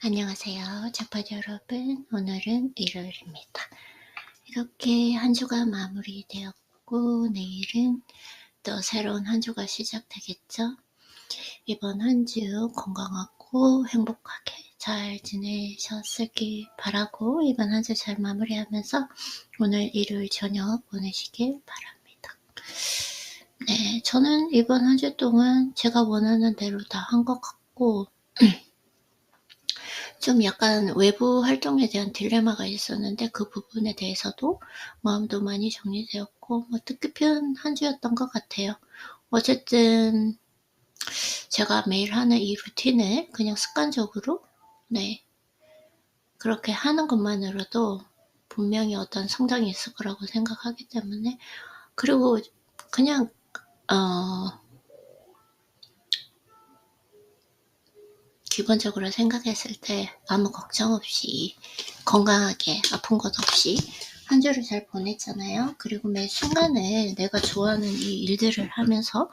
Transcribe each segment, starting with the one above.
안녕하세요. 자파드 여러분. 오늘은 일요일입니다. 이렇게 한 주가 마무리되었고 내일은 또 새로운 한 주가 시작되겠죠. 이번 한 주 건강하고 행복하게 잘 지내셨을길 바라고 이번 한 주 잘 마무리하면서 오늘 일요일 저녁 보내시길 바랍니다. 네, 저는 이번 한 주 동안 제가 원하는 대로 다 한 것 같고 좀 약간 외부 활동에 대한 딜레마가 있었는데 그 부분에 대해서도 마음도 많이 정리되었고 뜻깊은 한 주였던 것 같아요. 어쨌든 제가 매일 하는 이 루틴을 그냥 습관적으로 그렇게 하는 것만으로도 분명히 어떤 성장이 있을 거라고 생각하기 때문에 그리고 그냥 기본적으로 생각했을 때 아무 걱정 없이 건강하게 아픈 것 없이 한 주를 잘 보냈잖아요. 그리고 매 순간을 내가 좋아하는 이 일들을 하면서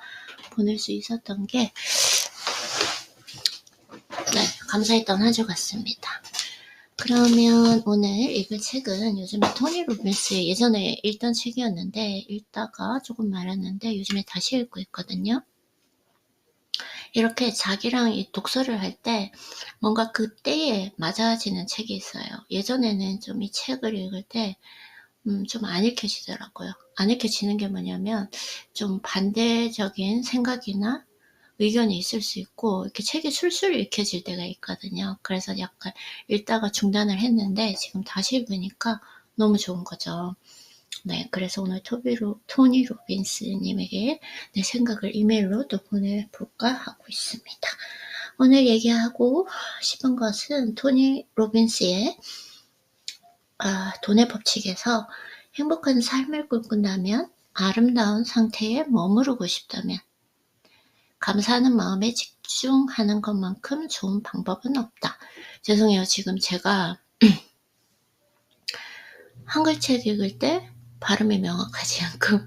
보낼 수 있었던 게 감사했던 한 주 같습니다. 그러면 오늘 읽을 책은 요즘에 토니 로빈스의 예전에 읽던 책이었는데 읽다가 조금 말았는데 요즘에 다시 읽고 있거든요. 이렇게 자기랑 이 독서를 할 때 뭔가 그 때에 맞아지는 책이 있어요. 예전에는 좀 이 책을 읽을 때 좀 안 읽혀지더라고요. 안 읽혀지는 게 뭐냐면 좀 반대적인 생각이나 의견이 있을 수 있고 이렇게 책이 술술 읽혀질 때가 있거든요. 그래서 약간 읽다가 중단을 했는데 지금 다시 읽으니까 너무 좋은 거죠. 그래서 오늘 토니 로빈스님에게 내 생각을 이메일로 또 보내볼까 하고 있습니다. 오늘 얘기하고 싶은 것은 토니 로빈스의 돈의 법칙에서 행복한 삶을 꿈꾼다면 아름다운 상태에 머무르고 싶다면 감사하는 마음에 집중하는 것만큼 좋은 방법은 없다. 죄송해요. 지금 제가 한글책 읽을 때 발음이 명확하지 않고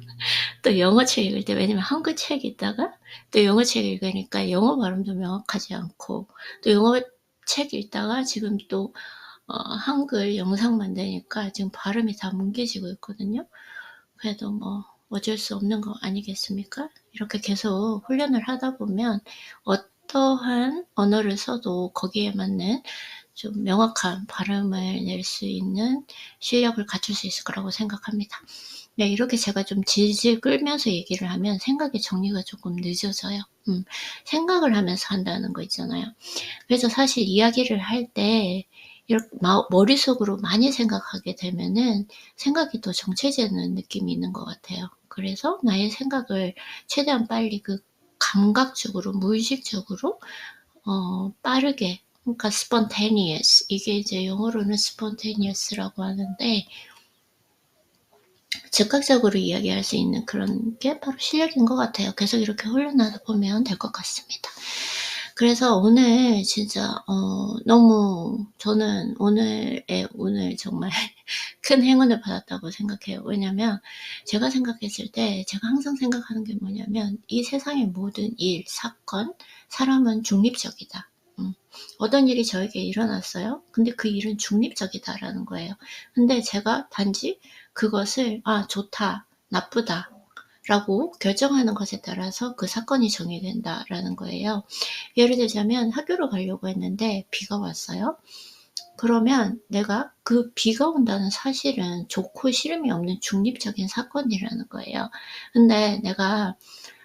또 영어책 읽을 때 왜냐면 한글책 읽다가 또 영어책 읽으니까 영어 발음도 명확하지 않고 또 영어책 읽다가 지금 또 한글 영상 만드니까 지금 발음이 다 뭉개지고 있거든요. 그래도 어쩔 수 없는 거 아니겠습니까? 이렇게 계속 훈련을 하다 보면 어떠한 언어를 써도 거기에 맞는 좀 명확한 발음을 낼 수 있는 실력을 갖출 수 있을 거라고 생각합니다. 이렇게 제가 좀 질질 끌면서 얘기를 하면 생각의 정리가 조금 늦어져요. 생각을 하면서 한다는 거 있잖아요. 그래서 사실 이야기를 할 때 이렇게 머릿속으로 많이 생각하게 되면은 생각이 더 정체되는 느낌이 있는 것 같아요. 그래서 나의 생각을 최대한 빨리 그 감각적으로, 무의식적으로 빠르게 그러니까 spontaneous 이게 이제 영어로는 spontaneous라고 하는데 즉각적으로 이야기할 수 있는 그런 게 바로 실력인 것 같아요. 계속 이렇게 훈련하다 보면 될 것 같습니다. 그래서 오늘 진짜 너무 저는 오늘 정말 큰 행운을 받았다고 생각해요. 왜냐면 제가 생각했을 때 제가 항상 생각하는 게 뭐냐면 이 세상의 모든 일, 사건, 사람은 중립적이다. 어떤 일이 저에게 일어났어요. 근데 그 일은 중립적이다라는 거예요. 근데 제가 단지 그것을 좋다, 나쁘다 라고 결정하는 것에 따라서 그 사건이 정의된다라는 거예요. 예를 들자면 학교로 가려고 했는데 비가 왔어요. 그러면 내가 그 비가 온다는 사실은 좋고 싫음이 없는 중립적인 사건이라는 거예요. 근데 내가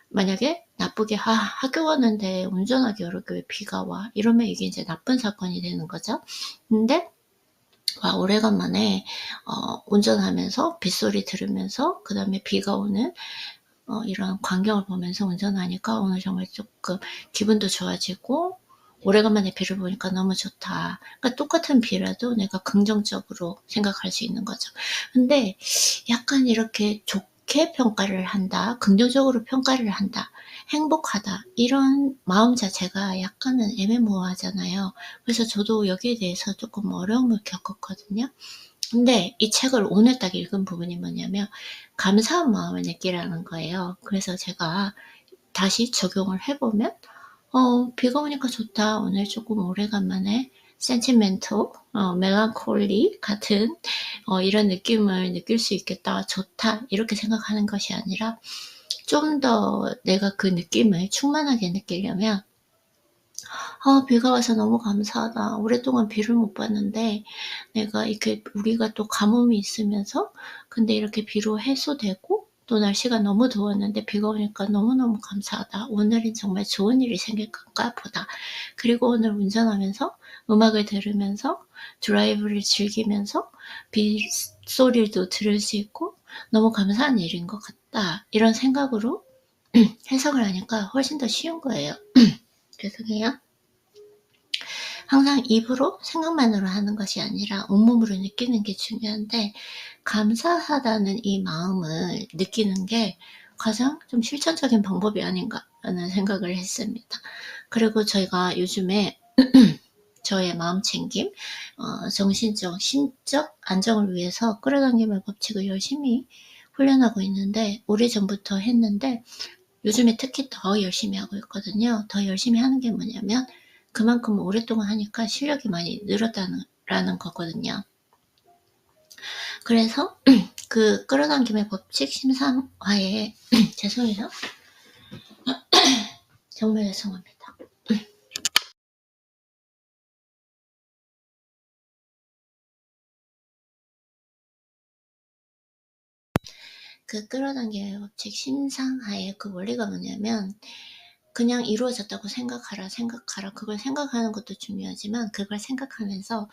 만약에 나쁘게 학교 가는데 운전하기 어렵게 왜 비가 와? 이러면 이게 이제 나쁜 사건이 되는 거죠. 근데 오래간만에 운전하면서 빗소리 들으면서 그 다음에 비가 오는 이런 광경을 보면서 운전하니까 오늘 정말 조금 기분도 좋아지고 오래간만에 비를 보니까 너무 좋다. 그러니까 똑같은 비라도 내가 긍정적으로 생각할 수 있는 거죠. 근데 약간 이렇게 좋게 평가를 한다, 긍정적으로 평가를 한다, 행복하다 이런 마음 자체가 약간은 애매모호하잖아요. 그래서 저도 여기에 대해서 조금 어려움을 겪었거든요. 근데 이 책을 오늘 딱 읽은 부분이 뭐냐면 감사한 마음을 느끼라는 거예요. 그래서 제가 다시 적용을 해보면 비가 오니까 좋다. 오늘 조금 오래간만에 sentimental, melancholy 같은 이런 느낌을 느낄 수 있겠다, 좋다 이렇게 생각하는 것이 아니라 좀 더 내가 그 느낌을 충만하게 느끼려면 비가 와서 너무 감사하다. 오랫동안 비를 못 봤는데 내가 이렇게 우리가 또 가뭄이 있으면서 근데 이렇게 비로 해소되고 또 날씨가 너무 더웠는데 비가 오니까 너무너무 감사하다. 오늘은 정말 좋은 일이 생길 건가 보다. 그리고 오늘 운전하면서 음악을 들으면서 드라이브를 즐기면서 빗소리도 들을 수 있고 너무 감사한 일인 것 같다. 이런 생각으로 해석을 하니까 훨씬 더 쉬운 거예요. 죄송해요. 항상 입으로 생각만으로 하는 것이 아니라 온몸으로 느끼는 게 중요한데 감사하다는 이 마음을 느끼는 게 가장 좀 실천적인 방법이 아닌가라는 생각을 했습니다. 그리고 저희가 요즘에 저의 마음챙김, 정신적, 심적 안정을 위해서 끌어당김의 법칙을 열심히 훈련하고 있는데 오래전부터 했는데 요즘에 특히 더 열심히 하고 있거든요. 더 열심히 하는 게 뭐냐면 그만큼 오랫동안 하니까 실력이 많이 늘었다는 거거든요. 그래서 그 끌어당김의 법칙 심상화에 죄송해요. 정말 죄송합니다. 그 끌어당김의 법칙 심상화의 그 원리가 뭐냐면 그냥 이루어졌다고 생각하라. 그걸 생각하는 것도 중요하지만 그걸 생각하면서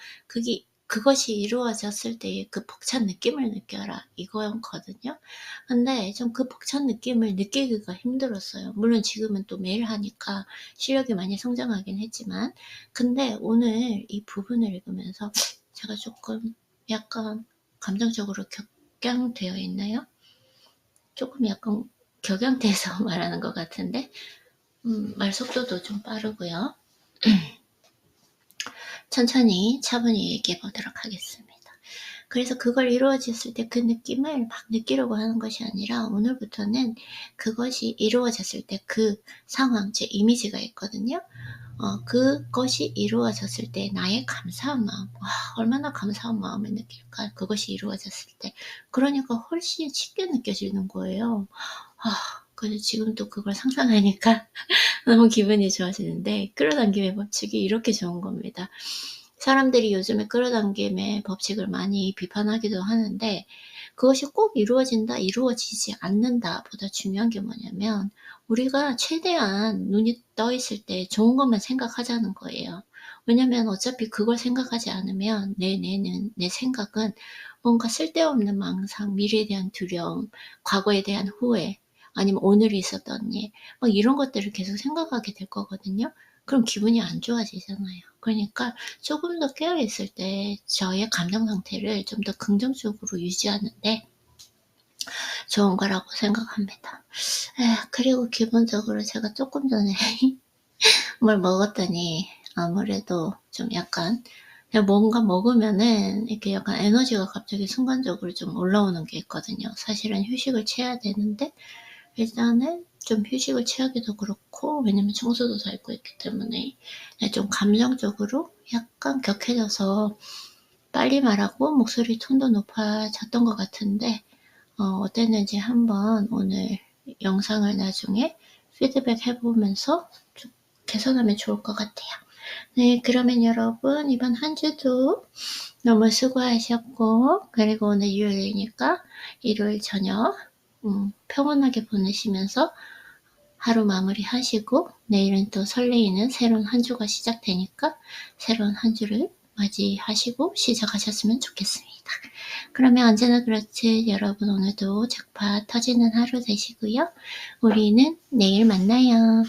그것이 이루어졌을 때의 그 벅찬 느낌을 느껴라 이거였거든요. 근데 좀 그 벅찬 느낌을 느끼기가 힘들었어요. 물론 지금은 또 매일 하니까 실력이 많이 성장하긴 했지만 근데 오늘 이 부분을 읽으면서 제가 조금 약간 감정적으로 격양되어 있나요? 조금 약간 격양돼서 말하는 것 같은데 말 속도도 좀 빠르고요. 천천히 차분히 얘기해 보도록 하겠습니다. 그래서 그걸 이루어졌을 때 그 느낌을 막 느끼려고 하는 것이 아니라 오늘부터는 그것이 이루어졌을 때 그 상황, 제 이미지가 있거든요. 그것이 이루어졌을 때 나의 감사한 마음, 얼마나 감사한 마음을 느낄까? 그것이 이루어졌을 때. 그러니까 훨씬 쉽게 느껴지는 거예요. 그래서 지금 또 그걸 상상하니까 너무 기분이 좋아지는데 끌어당김의 법칙이 이렇게 좋은 겁니다. 사람들이 요즘에 끌어당김의 법칙을 많이 비판하기도 하는데 그것이 꼭 이루어진다, 이루어지지 않는다 보다 중요한 게 뭐냐면 우리가 최대한 눈이 떠 있을 때 좋은 것만 생각하자는 거예요. 왜냐면 어차피 그걸 생각하지 않으면 내 생각은 뭔가 쓸데없는 망상, 미래에 대한 두려움, 과거에 대한 후회, 아니면 오늘 있었던 일, 막 이런 것들을 계속 생각하게 될 거거든요. 그럼 기분이 안 좋아지잖아요. 그러니까 조금 더 깨어있을 때 저의 감정 상태를 좀 더 긍정적으로 유지하는데 좋은 거라고 생각합니다. 그리고 기본적으로 제가 조금 전에 뭘 먹었더니 아무래도 좀 약간 뭔가 먹으면은 이렇게 약간 에너지가 갑자기 순간적으로 좀 올라오는 게 있거든요. 사실은 휴식을 취해야 되는데 일단은 좀 휴식을 취하기도 그렇고 왜냐면 청소도 다 있고 있기 때문에 좀 감정적으로 약간 격해져서 빨리 말하고 목소리 톤도 높아졌던 것 같은데 어땠는지 한번 오늘 영상을 나중에 피드백 해보면서 좀 개선하면 좋을 것 같아요. 네, 그러면 여러분 이번 한 주도 너무 수고하셨고 그리고 오늘 일요일이니까 일요일 저녁 평온하게 보내시면서 하루 마무리하시고 내일은 또 설레이는 새로운 한 주가 시작되니까 새로운 한 주를 맞이하시고 시작하셨으면 좋겠습니다. 그러면 언제나 그렇듯 여러분 오늘도 잭팟 터지는 하루 되시고요. 우리는 내일 만나요.